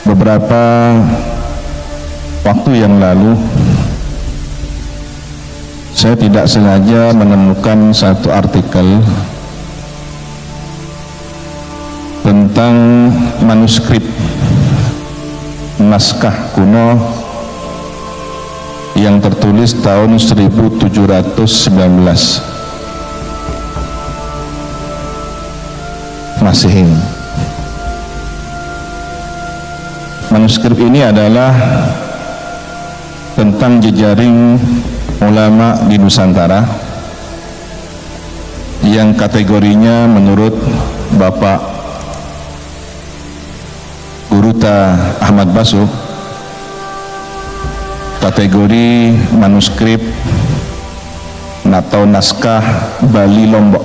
beberapa waktu yang lalu saya tidak sengaja menemukan satu artikel tentang manuskrip naskah kuno yang tertulis tahun 1719 Masehi. Manuskrip ini adalah tentang jejaring ulama di Nusantara yang kategorinya menurut Bapak Guruta Ahmad Basuh kategori manuskrip atau naskah Bali Lombok.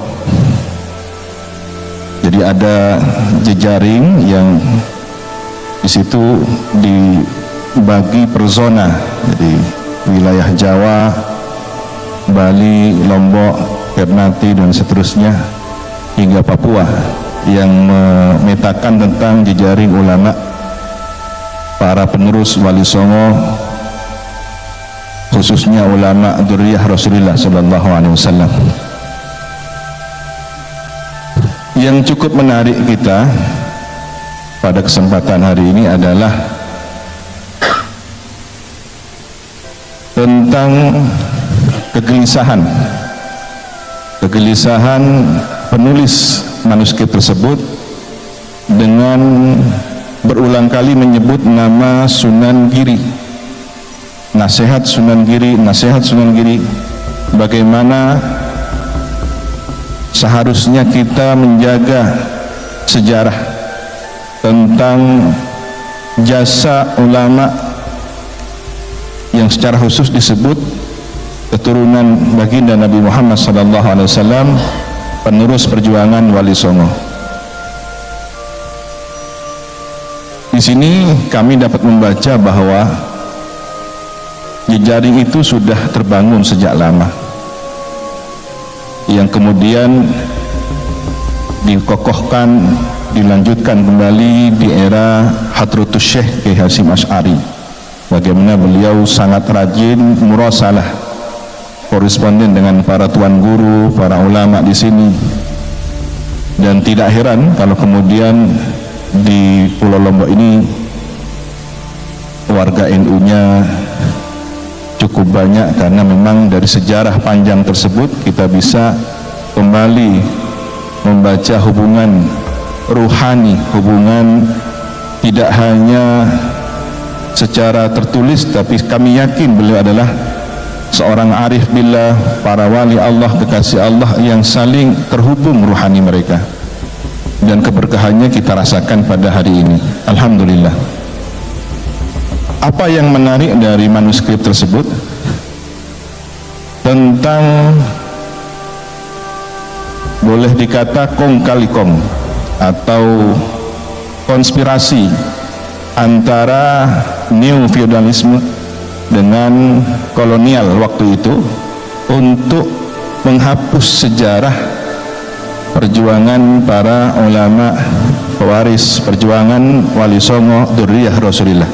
Jadi ada jejaring yang di situ dibagi per zona, jadi wilayah Jawa, Bali, Lombok, Ternate dan seterusnya hingga Papua yang memetakan tentang jejaring ulama para penerus Wali Songo, khususnya ulama dzurriyyah Rasulullah sallallahu alaihi wasallam. Yang cukup menarik kita pada kesempatan hari ini adalah tentang kegelisahan penulis manuskrip tersebut dengan berulang kali menyebut nama Sunan Giri, nasihat Sunan Giri, bagaimana seharusnya kita menjaga sejarah tentang jasa ulama yang secara khusus disebut keturunan baginda Nabi Muhammad SAW, penerus perjuangan Wali Songo. Di sini kami dapat membaca bahwa jejaring itu sudah terbangun sejak lama, yang kemudian dikokohkan, dilanjutkan kembali di era Hadratus Syekh Kiai Hasyim Asy'ari. Bagaimana beliau sangat rajin murasalah, koresponden dengan para tuan guru, para ulama di sini. Dan tidak heran kalau kemudian di Pulau Lombok ini warga NU-nya cukup banyak, karena memang dari sejarah panjang tersebut kita bisa kembali membaca hubungan ruhani, hubungan tidak hanya secara tertulis, tapi kami yakin beliau adalah seorang arif billah, para wali Allah, kekasih Allah yang saling terhubung ruhani mereka, dan keberkahannya kita rasakan pada hari ini. Alhamdulillah. Apa yang menarik dari manuskrip tersebut? Tentang, boleh dikata, kong kali kong atau konspirasi antara neo feudalisme dengan kolonial waktu itu untuk menghapus sejarah perjuangan para ulama pewaris perjuangan Wali Songo dzurriyyah Rasulullah.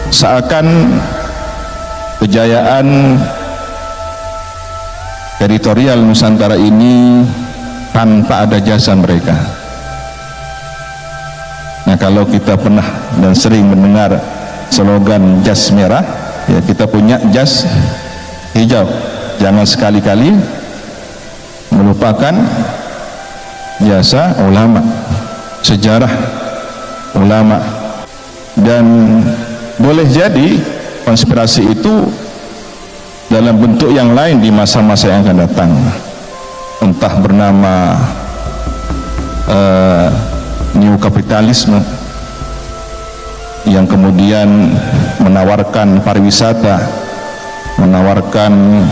Seakan kejayaan teritorial Nusantara ini tanpa ada jasa mereka. Nah, kalau kita pernah dan sering mendengar slogan jas merah, ya kita punya jas hijau. Jangan sekali-kali melupakan jasa ulama, sejarah ulama. Dan boleh jadi konspirasi itu dalam bentuk yang lain di masa-masa yang akan datang, entah bernama neokapitalisme yang kemudian menawarkan pariwisata, menawarkan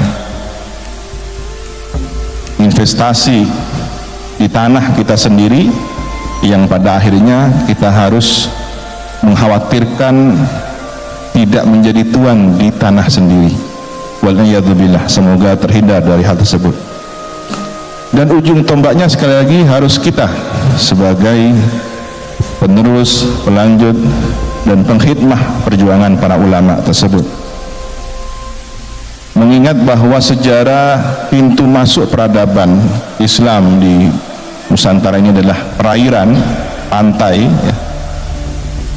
investasi di tanah kita sendiri, yang pada akhirnya kita harus mengkhawatirkan tidak menjadi tuan di tanah sendiri. Wal'iyadzubillah, semoga terhindar dari hal tersebut. Dan ujung tombaknya sekali lagi harus kita sebagai penerus, pelanjut, dan pengkhidmah perjuangan para ulama tersebut. Mengingat bahwa sejarah pintu masuk peradaban Islam di Nusantara ini adalah perairan, pantai, ya,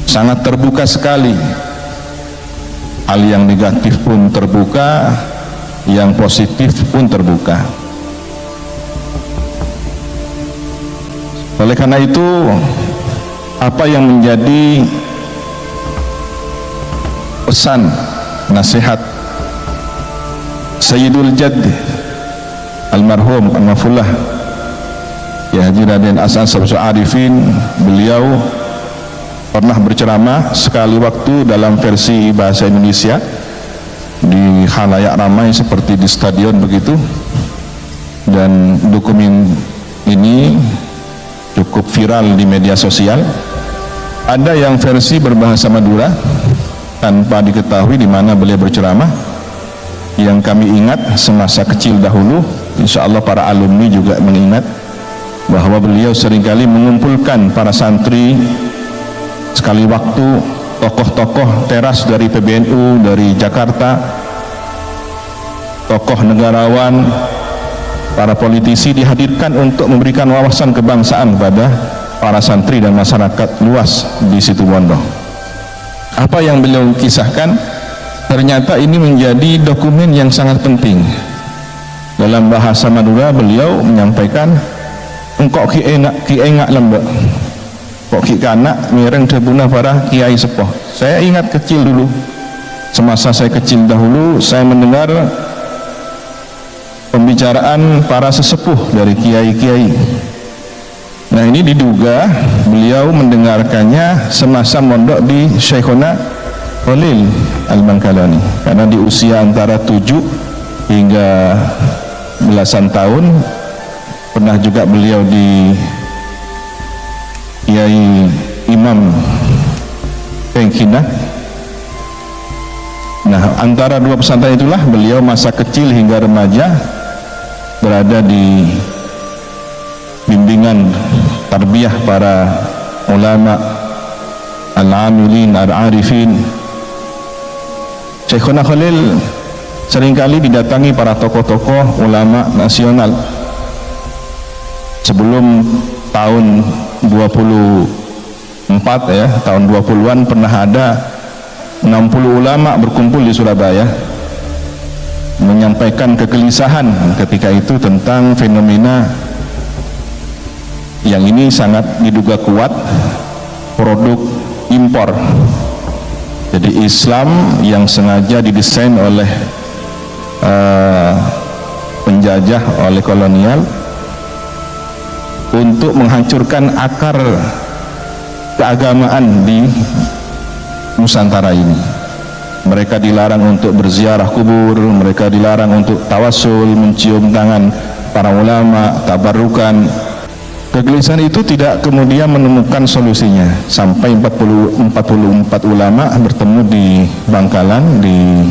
sangat terbuka sekali. Hal yang negatif pun terbuka, yang positif pun terbuka. Oleh karena itu, apa yang menjadi pesan nasihat Sayyidul Jadd almarhum Al-Mafullah Kiai Haji Raden As'ad Syamsul Arifin, beliau pernah berceramah sekali waktu dalam versi bahasa Indonesia di khalayak ramai seperti di stadion begitu, dan dokumen ini cukup viral di media sosial. Ada yang versi berbahasa Madura tanpa diketahui di mana beliau berceramah. Yang kami ingat semasa kecil dahulu, insya Allah para alumni juga mengingat bahwa beliau seringkali mengumpulkan para santri sekali waktu, tokoh-tokoh teras dari PBNU, dari Jakarta, tokoh negarawan, para politisi dihadirkan untuk memberikan wawasan kebangsaan kepada para santri dan masyarakat luas di Situbondo. Apa yang beliau kisahkan ternyata ini menjadi dokumen yang sangat penting. Dalam bahasa Madura beliau menyampaikan, engkau ki enak lembek, kok ki kanak mireng debuna para kiai sepuh. Saya ingat kecil dulu, semasa saya kecil dahulu, saya mendengar pembicaraan para sesepuh dari kiai-kiai. Nah, ini diduga beliau mendengarkannya semasa mondok di Syekhona Khalil Al-Bangkalani, karena di usia antara 7 hingga belasan tahun pernah juga beliau di Kiai Imam Tengkina. Nah, antara dua pesantren itulah beliau masa kecil hingga remaja berada di bimbingan tarbiyah para ulama al-amilin, al-arifin. Syekhuna Khalil seringkali didatangi para tokoh-tokoh ulama nasional. Sebelum tahun 24 ya, tahun 20-an pernah ada 60 ulama berkumpul di Surabaya menyampaikan kegelisahan ketika itu tentang fenomena yang ini sangat diduga kuat produk impor. Jadi Islam yang sengaja didesain oleh penjajah, oleh kolonial untuk menghancurkan akar keagamaan di Nusantara ini. Mereka dilarang untuk berziarah kubur, mereka dilarang untuk tawasul, mencium tangan para ulama, tabarukan. Kegelisahan itu tidak kemudian menemukan solusinya sampai 44 ulama bertemu di Bangkalan di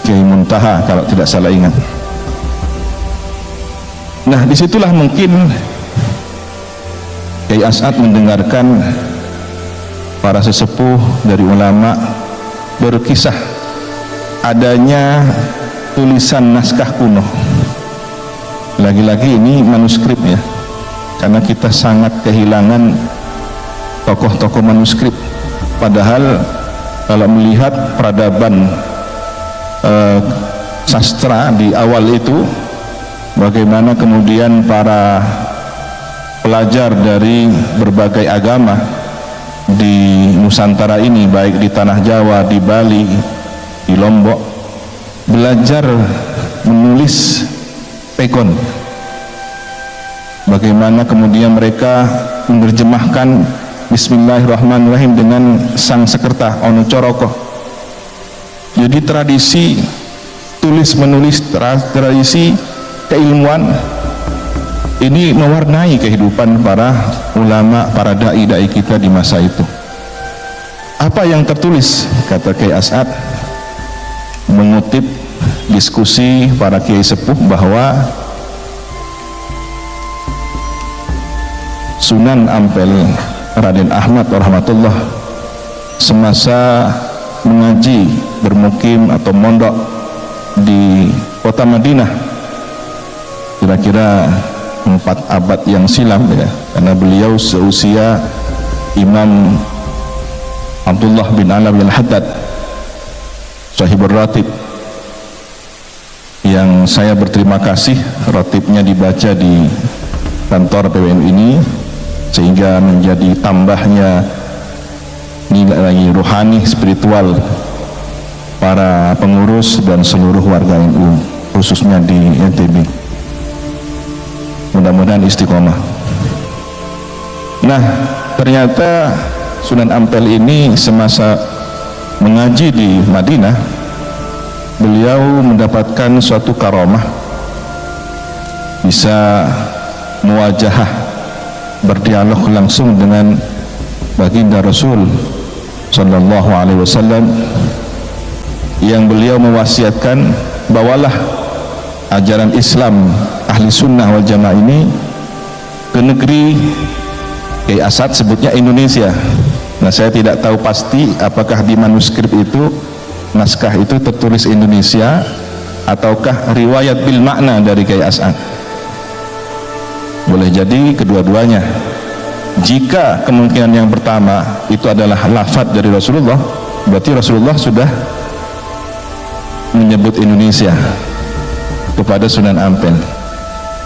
Kiai Muntaha kalau tidak salah ingat. Nah, disitulah mungkin Kiai As'ad mendengarkan para sesepuh dari ulama berkisah adanya tulisan naskah kuno. Lagi-lagi ini manuskrip ya, karena kita sangat kehilangan tokoh-tokoh manuskrip. Padahal kalau melihat peradaban sastra di awal itu, bagaimana kemudian para pelajar dari berbagai agama di Nusantara ini, baik di tanah Jawa, di Bali, di Lombok, belajar menulis pekon. Bagaimana kemudian mereka menerjemahkan Bismillahirrahmanirrahim dengan sang sekerta Ono Coroko. Jadi tradisi tulis menulis, tradisi keilmuan ini mewarnai kehidupan para ulama, para dai-dai kita di masa itu. Apa yang tertulis, kata Kiai As'ad mengutip diskusi para kiai sepuh, bahwa Sunan Ampel Raden Ahmad rahmatullah semasa mengaji bermukim atau mondok di kota Madinah kira-kira 4 abad yang silam ya, karena beliau seusia Imam Abdullah bin Alawi Al-Haddad Sahibur Ratib, yang saya berterima kasih ratibnya dibaca di kantor PWNU ini sehingga menjadi tambahnya nilai rohani spiritual para pengurus dan seluruh warga NU khususnya di NTB. Mudah-mudahan istiqomah. Nah, ternyata Sunan Ampel ini semasa mengaji di Madinah, beliau mendapatkan suatu karamah, bisa muwajahah, berdialog langsung dengan baginda Rasul Sallallahu Alaihi Wasallam, yang beliau mewasiatkan, bawalah ajaran Islam ahli sunnah wal jamaah ini ke negeri Kiai Asad, sebutnya Indonesia. Nah, saya tidak tahu pasti apakah di manuskrip itu, naskah itu tertulis Indonesia ataukah riwayat bil makna dari Kiai Asad. Boleh jadi kedua-duanya. Jika kemungkinan yang pertama itu adalah lafadz dari Rasulullah, berarti Rasulullah sudah menyebut Indonesia kepada Sunan Ampel.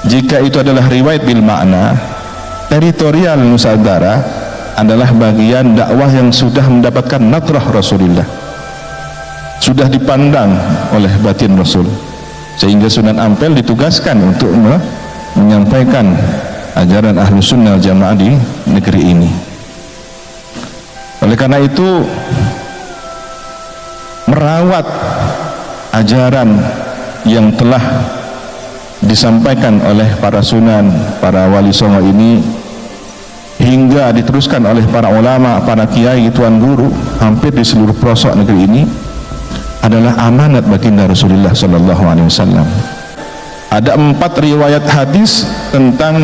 Jika itu adalah riwayat bil makna, teritorial Nusantara adalah bagian dakwah yang sudah mendapatkan natrah Rasulullah, sudah dipandang oleh batin Rasul, sehingga Sunan Ampel ditugaskan untuk menyampaikan ajaran ahlu sunnah jamaah di negeri ini. Oleh karena itu, merawat ajaran yang telah disampaikan oleh para sunan, para wali songo ini, hingga diteruskan oleh para ulama, para kiai, tuan guru hampir di seluruh pelosok negeri ini, adalah amanat baginda Rasulullah Sallallahu Alaihi Wasallam. Ada 4 riwayat hadis tentang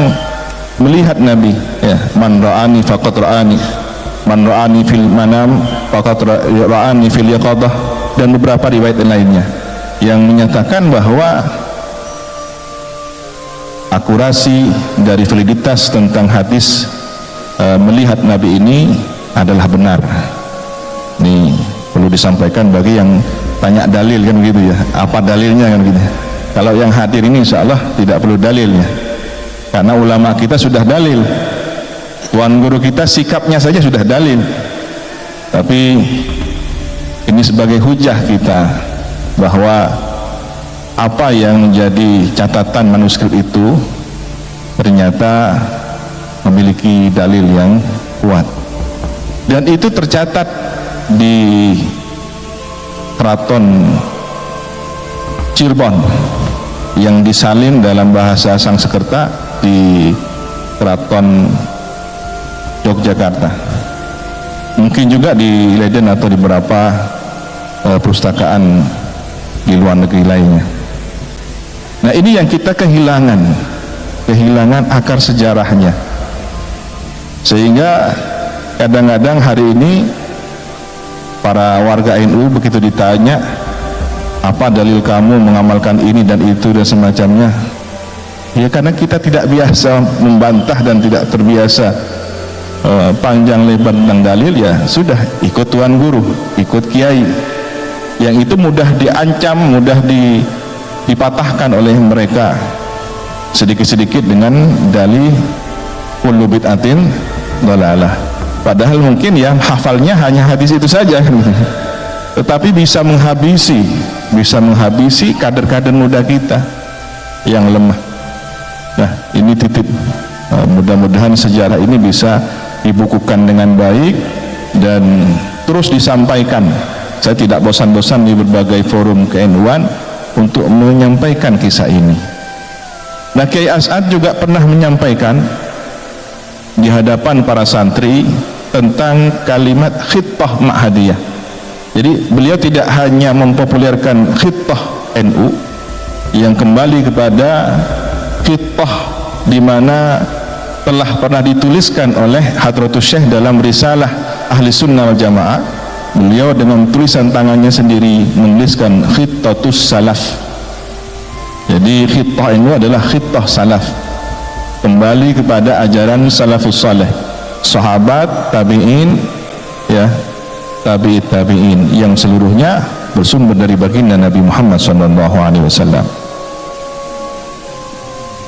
melihat Nabi, ya, man ra'ani faqad ra'ani, man ra'ani fil manam faqad ra'ani fil yaqadah, dan beberapa riwayat lainnya yang menyatakan bahwa akurasi dari validitas tentang hadis melihat Nabi ini adalah benar. Ini perlu disampaikan bagi yang tanya dalil, kan begitu ya, apa dalilnya, kan gitu. Kalau yang hadir ini insya Allah tidak perlu dalilnya, karena ulama kita sudah dalil, tuan guru kita sikapnya saja sudah dalil. Tapi ini sebagai hujah kita bahwa apa yang menjadi catatan manuskrip itu ternyata memiliki dalil yang kuat, dan itu tercatat di Keraton Cirebon yang disalin dalam bahasa Sanskerta di Keraton Yogyakarta, mungkin juga di Leiden atau di beberapa perpustakaan di luar negeri lainnya. Nah, ini yang kita kehilangan akar sejarahnya, sehingga kadang-kadang hari ini para warga NU begitu ditanya, apa dalil kamu mengamalkan ini dan itu dan semacamnya, ya karena kita tidak biasa membantah dan tidak terbiasa panjang lebar tentang dalil, ya sudah ikut tuan guru, ikut kiai, yang itu mudah diancam, mudah dipatahkan oleh mereka sedikit-sedikit dengan dalih kullu bid'atin dhalalah. Padahal mungkin yang hafalnya hanya hadis itu saja, tetapi bisa menghabisi kader-kader muda kita yang lemah. Nah, ini titip, mudah-mudahan sejarah ini bisa dibukukan dengan baik dan terus disampaikan. Saya tidak bosan-bosan di berbagai forum ke-NU-an untuk menyampaikan kisah ini. Nah, Kiai As'ad juga pernah menyampaikan di hadapan para santri tentang kalimat khittah ma'hadiyah. Jadi beliau tidak hanya mempopulerkan khittah NU yang kembali kepada khittah di mana telah pernah dituliskan oleh Hadratus Syekh dalam risalah Ahli Sunnah wal Jamaah. Beliau dengan tulisan tangannya sendiri menuliskan Khittatus Salaf. Jadi khittah ini adalah khittah salaf, kembali kepada ajaran salafus saleh, sahabat, tabi'in, ya, tabi'in yang seluruhnya bersumber dari baginda Nabi Muhammad SAW.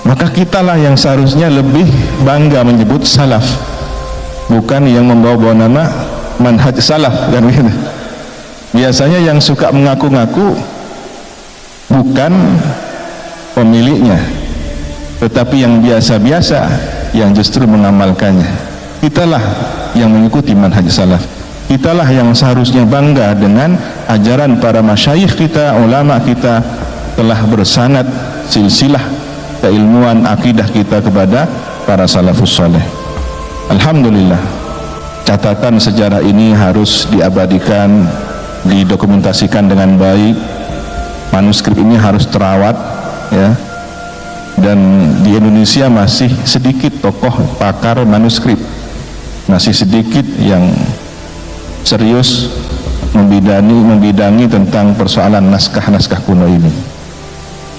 Maka kitalah yang seharusnya lebih bangga menyebut salaf, bukan yang membawa nama manhaj salaf, kan begitu. Biasanya yang suka mengaku-ngaku bukan pemiliknya, tetapi yang biasa-biasa yang justru mengamalkannya. Kitalah yang mengikuti manhaj salaf. Kitalah yang seharusnya bangga dengan ajaran para masyayikh kita, ulama kita, telah bersanad silsilah keilmuan akidah kita kepada para salafus saleh. Alhamdulillah, catatan sejarah ini harus diabadikan, didokumentasikan dengan baik. Manuskrip ini harus terawat, ya. Dan di Indonesia masih sedikit tokoh pakar manuskrip, masih sedikit yang serius membidangi tentang persoalan naskah-naskah kuno ini.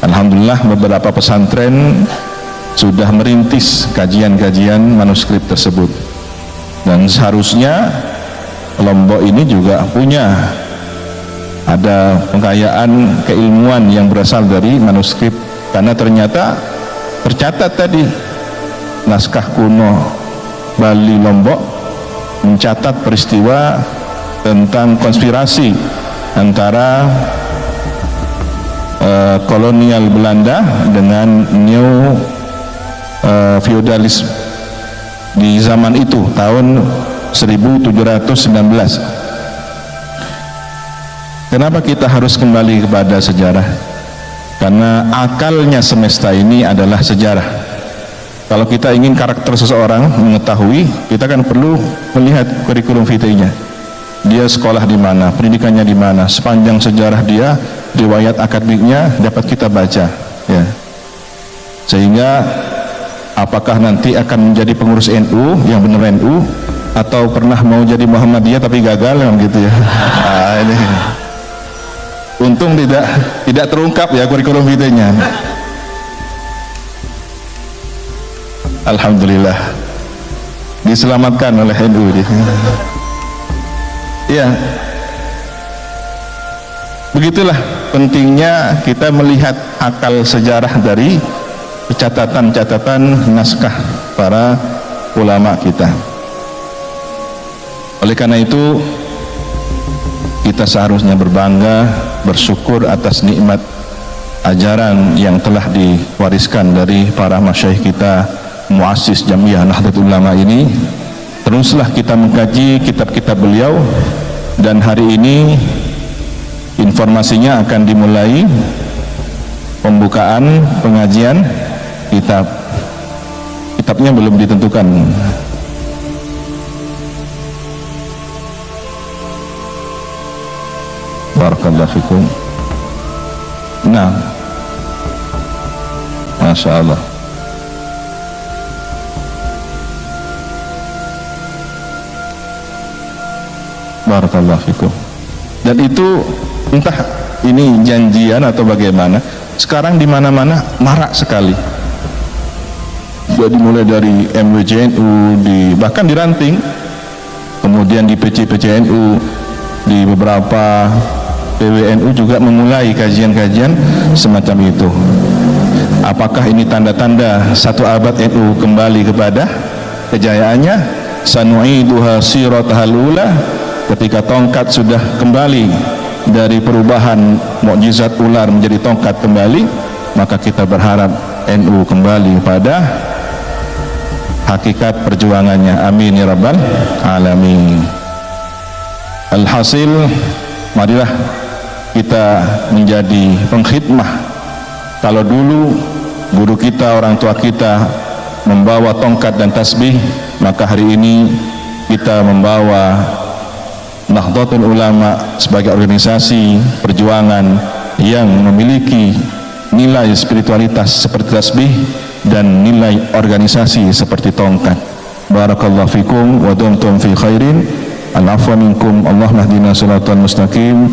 Alhamdulillah, beberapa pesantren sudah merintis kajian-kajian manuskrip tersebut, dan seharusnya Lombok ini juga punya ada pengkayaan keilmuan yang berasal dari manuskrip, karena ternyata tercatat tadi naskah kuno Bali Lombok mencatat peristiwa tentang konspirasi antara kolonial Belanda dengan neo feudalisme di zaman itu, tahun 1719. Kenapa kita harus kembali kepada sejarah? Karena akalnya semesta ini adalah sejarah. Kalau kita ingin karakter seseorang mengetahui, kita kan perlu melihat kurikulum vitae-nya. Dia sekolah di mana, pendidikannya di mana, sepanjang sejarah dia, riwayat akademiknya dapat kita baca, ya. Sehingga apakah nanti akan menjadi pengurus NU yang benar NU, atau pernah mau jadi Muhammadiyah tapi gagal, yang gitu ya. Nah, ini untung tidak terungkap ya kurikulum vitae-nya. Alhamdulillah diselamatkan oleh NU dia. Ya, begitulah pentingnya kita melihat akal sejarah dari catatan-catatan naskah para ulama kita. Oleh karena itu, kita seharusnya berbangga, bersyukur atas nikmat ajaran yang telah diwariskan dari para masyayikh kita, muassis Jamiah Nahdlatul Ulama ini. Teruslah kita mengkaji kitab-kitab beliau, dan hari ini informasinya akan dimulai pembukaan pengajian kitab. Kitabnya belum ditentukan. Barakallahu fikum. Nah, Masya Allah. Barakallahu fikum. Dan itu entah ini janjian atau bagaimana, sekarang di mana-mana marak sekali. Jadi mulai dari MWJNU, bahkan di Ranting, kemudian di PC-PCNU, di beberapa PWNU juga memulai kajian-kajian semacam itu. Apakah ini tanda-tanda satu abad NU kembali kepada kejayaannya? Sanu'iduha siratahal ula. Ketika tongkat sudah kembali dari perubahan mukjizat ular menjadi tongkat kembali, maka kita berharap NU kembali pada hakikat perjuangannya. Amin ya rabbal alamin. Alhasil, marilah kita menjadi pengkhidmah. Kalau dulu guru kita, orang tua kita membawa tongkat dan tasbih, maka hari ini kita membawa Nahdlatul Ulama sebagai organisasi perjuangan yang memiliki nilai spiritualitas seperti tasbih, dan nilai organisasi seperti tongkat. Barakallahu fikum wa dumtum fi khairin. Al-afwa minkum. Allahumma hdina siratal mustaqim.